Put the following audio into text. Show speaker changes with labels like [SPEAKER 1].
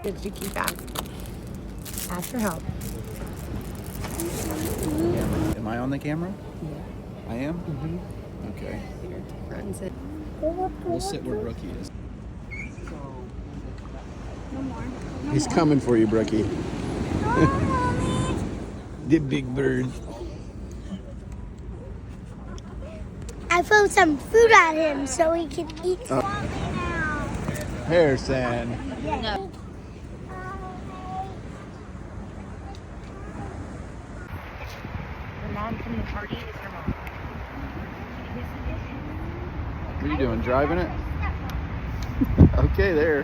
[SPEAKER 1] Good to keep asking. Ask for help.
[SPEAKER 2] Am I on the camera?
[SPEAKER 1] Yeah.
[SPEAKER 2] I am? Okay.
[SPEAKER 1] Here, front and sit.
[SPEAKER 2] We'll sit where Brookie is.
[SPEAKER 3] No more.
[SPEAKER 2] He's coming for you, Brookie. The big bird.
[SPEAKER 3] I threw some food at him so he could eat some.
[SPEAKER 2] Hair sand.
[SPEAKER 3] No.
[SPEAKER 1] The mom from the party is her mom.
[SPEAKER 2] What are you doing, driving it? Okay, there.